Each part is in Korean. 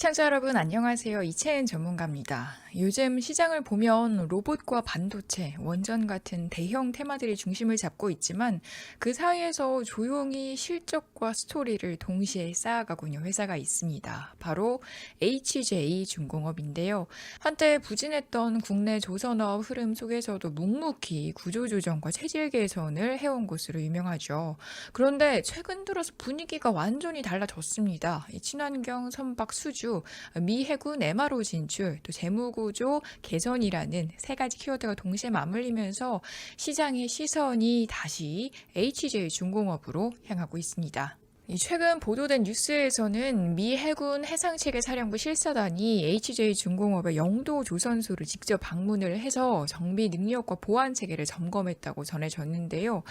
시청자 여러분 안녕하세요. 이채은 전문가입니다. 요즘 시장을 보면 로봇과 반도체, 원전 같은 대형 테마들이 중심을 잡고 있지만 그 사이에서 조용히 실적과 스토리를 동시에 쌓아가고 있는 회사가 있습니다. 바로 HJ중공업인데요. 한때 부진했던 국내 조선업 흐름 속에서도 묵묵히 구조조정과 체질 개선을 해온 곳으로 유명하죠. 그런데 최근 들어서 분위기가 완전히 달라졌습니다. 이 친환경, 선박, 수주, 미 해군 MRO 진출, 또 재무구조 개선이라는 세 가지 키워드가 동시에 맞물리면서 시장의 시선이 다시 HJ중공업으로 향하고 있습니다. 최근 보도된 뉴스에서는 미 해군 해상체계사령부 실사단이 HJ중공업의 영도 조선소를 직접 방문을 해서 정비 능력과 보안 체계를 점검했다고 전해졌는데요.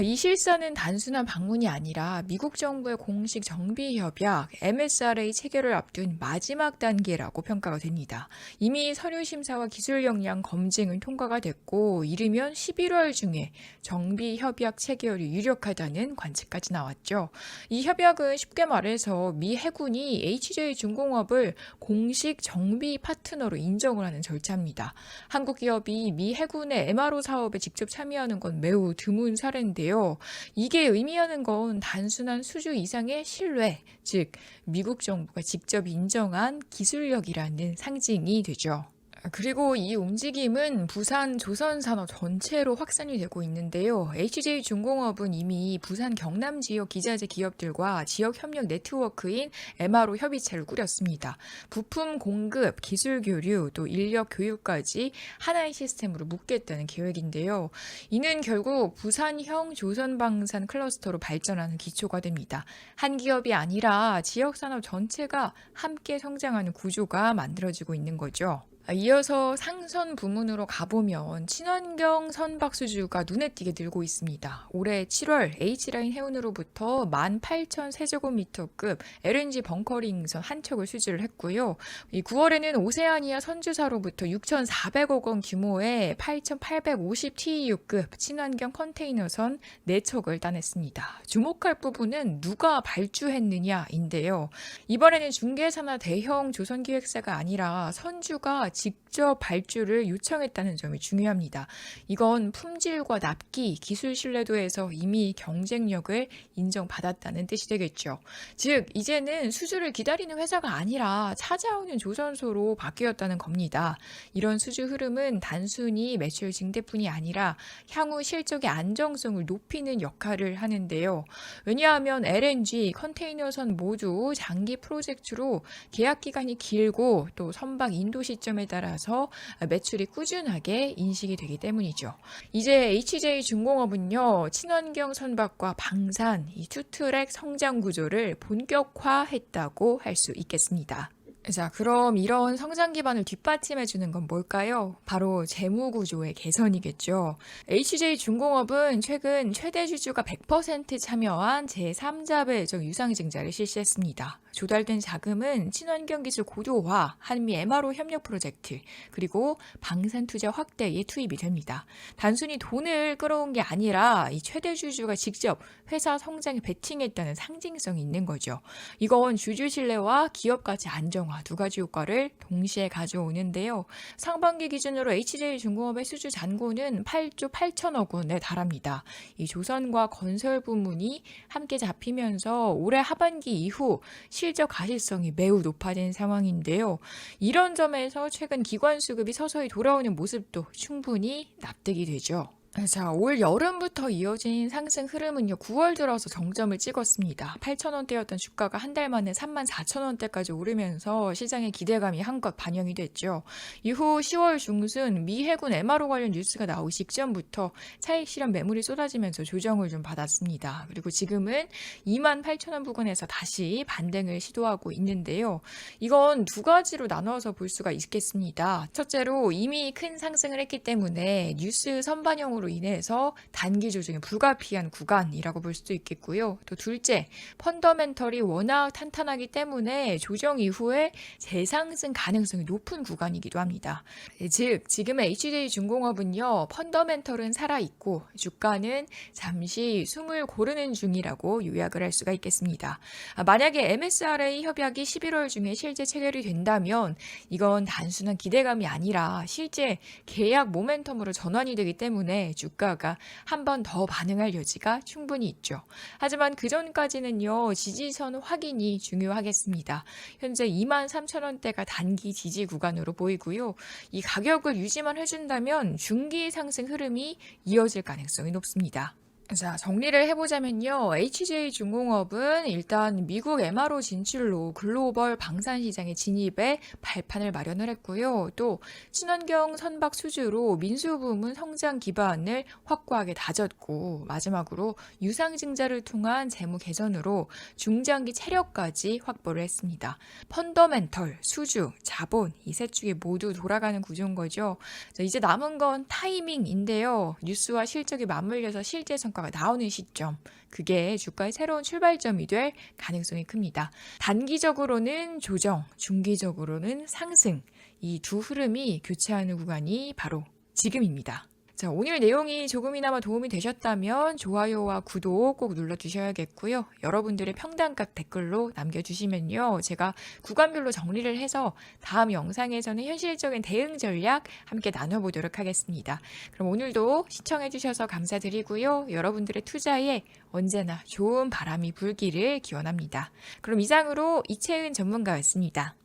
이 실사는 단순한 방문이 아니라 미국 정부의 공식 정비 협약 MSRA 체결을 앞둔 마지막 단계라고 평가가 됩니다. 이미 서류 심사와 기술 역량 검증은 통과가 됐고 이르면 11월 중에 정비 협약 체결이 유력하다는 관측까지 나왔죠. 이 협약은 쉽게 말해서 미 해군이 HJ중공업을 공식 정비 파트너로 인정을 하는 절차입니다. 한국 기업이 미 해군의 MRO 사업에 직접 참여하는 건 매우 드문 사례인데요. 이게 의미하는 건 단순한 수주 이상의 신뢰, 즉 미국 정부가 직접 인정한 기술력이라는 상징이 되죠. 그리고 이 움직임은 부산 조선산업 전체로 확산이 되고 있는데요. HJ중공업은 이미 부산 경남 지역 기자재 기업들과 지역 협력 네트워크인 MRO 협의체를 꾸렸습니다. 부품 공급, 기술 교류, 또 인력 교육까지 하나의 시스템으로 묶겠다는 계획인데요. 이는 결국 부산형 조선방산 클러스터로 발전하는 기초가 됩니다. 한 기업이 아니라 지역 산업 전체가 함께 성장하는 구조가 만들어지고 있는 거죠. 이어서 상선 부문으로 가보면 친환경 선박 수주가 눈에 띄게 늘고 있습니다. 올해 7월 H라인 해운으로부터 18,000세제곱미터급 LNG 벙커링선 한 척을 수주를 했고요. 9월에는 오세아니아 선주사로부터 6,400억 원 규모의 8,850TEU급 친환경 컨테이너선 4척을 따냈습니다. 주목할 부분은 누가 발주했느냐인데요. 이번에는 중개사나 대형 조선기획사가 아니라 선주가 직접 발주를 요청했다는 점이 중요합니다. 이건 품질과 납기, 기술 신뢰도에서 이미 경쟁력을 인정받았다는 뜻이 되겠죠. 즉, 이제는 수주를 기다리는 회사가 아니라 찾아오는 조선소로 바뀌었다는 겁니다. 이런 수주 흐름은 단순히 매출 증대뿐이 아니라 향후 실적의 안정성을 높이는 역할을 하는데요. 왜냐하면 LNG, 컨테이너선 모두 장기 프로젝트로 계약 기간이 길고 또 선박 인도 시점에 따라서 매출이 꾸준하게 인식이 되기 때문이죠. 이제 HJ중공업은요, 친환경 선박과 방산, 이 투트랙 성장 구조를 본격화했다고 할 수 있겠습니다. 자, 그럼 이런 성장 기반을 뒷받침해주는 건 뭘까요? 바로 재무구조의 개선이겠죠. HJ중공업은 최근 최대 주주가 100% 참여한 제3자 배정 유상증자를 실시했습니다. 조달된 자금은 친환경 기술 고도화, 한미 MRO 협력 프로젝트, 그리고 방산 투자 확대에 투입이 됩니다. 단순히 돈을 끌어온 게 아니라 이 최대 주주가 직접 회사 성장에 베팅했다는 상징성이 있는 거죠. 이건 주주 신뢰와 기업 가치 안정화 두 가지 효과를 동시에 가져오는데요. 상반기 기준으로 HJ중공업의 수주 잔고는 8조 8천억 원에 달합니다. 이 조선과 건설 부문이 함께 잡히면서 올해 하반기 이후 실적 가시성이 매우 높아진 상황인데요. 이런 점에서 최근 기관 수급이 서서히 돌아오는 모습도 충분히 납득이 되죠. 자, 올 여름부터 이어진 상승 흐름은요, 9월 들어서 정점을 찍었습니다. 8,000원대였던 주가가 한 달 만에 34,000원대까지 오르면서 시장의 기대감이 한껏 반영이 됐죠. 이후 10월 중순 미 해군 MRO 관련 뉴스가 나오기 직전부터 차익 실현 매물이 쏟아지면서 조정을 좀 받았습니다. 그리고 지금은 28,000원 부근에서 다시 반등을 시도하고 있는데요. 이건 두 가지로 나눠서 볼 수가 있겠습니다. 첫째로 이미 큰 상승을 했기 때문에 뉴스 선반영으로 모멘텀으로 인해서 단기 조정이 불가피한 구간이라고 볼 수도 있겠고요. 또 둘째, 펀더멘털이 워낙 탄탄하기 때문에 조정 이후에 재상승 가능성이 높은 구간이기도 합니다. 즉, 지금의 HJ중공업은요, 펀더멘털은 살아있고 주가는 잠시 숨을 고르는 중이라고 요약을 할 수가 있겠습니다. 만약에 MSRA 협약이 11월 중에 실제 체결이 된다면 이건 단순한 기대감이 아니라 실제 계약 모멘텀으로 전환이 되기 때문에 주가가 한 번 더 반응할 여지가 충분히 있죠. 하지만 그 전까지는요, 지지선 확인이 중요하겠습니다. 현재 23,000원대가 단기 지지 구간으로 보이고요. 이 가격을 유지만 해준다면 중기 상승 흐름이 이어질 가능성이 높습니다. 자, 정리를 해보자면요. HJ중공업은 일단 미국 MRO 진출로 글로벌 방산 시장의 진입에 발판을 마련을 했고요. 또 친환경 선박 수주로 민수 부문 성장 기반을 확고하게 다졌고, 마지막으로 유상증자를 통한 재무 개선으로 중장기 체력까지 확보를 했습니다. 펀더멘털, 수주, 자본 이 세 축이 모두 돌아가는 구조인 거죠. 자, 이제 남은 건 타이밍인데요. 뉴스와 실적이 맞물려서 실제 성과가 나오는 시점, 그게 주가의 새로운 출발점이 될 가능성이 큽니다. 단기적으로는 조정, 중기적으로는 상승, 이 두 흐름이 교차하는 구간이 바로 지금입니다. 자, 오늘 내용이 조금이나마 도움이 되셨다면 좋아요와 구독 꼭 눌러주셔야겠고요. 여러분들의 평단각 댓글로 남겨주시면요, 제가 구간별로 정리를 해서 다음 영상에서는 현실적인 대응 전략 함께 나눠보도록 하겠습니다. 그럼 오늘도 시청해주셔서 감사드리고요. 여러분들의 투자에 언제나 좋은 바람이 불기를 기원합니다. 그럼 이상으로 이채은 전문가였습니다.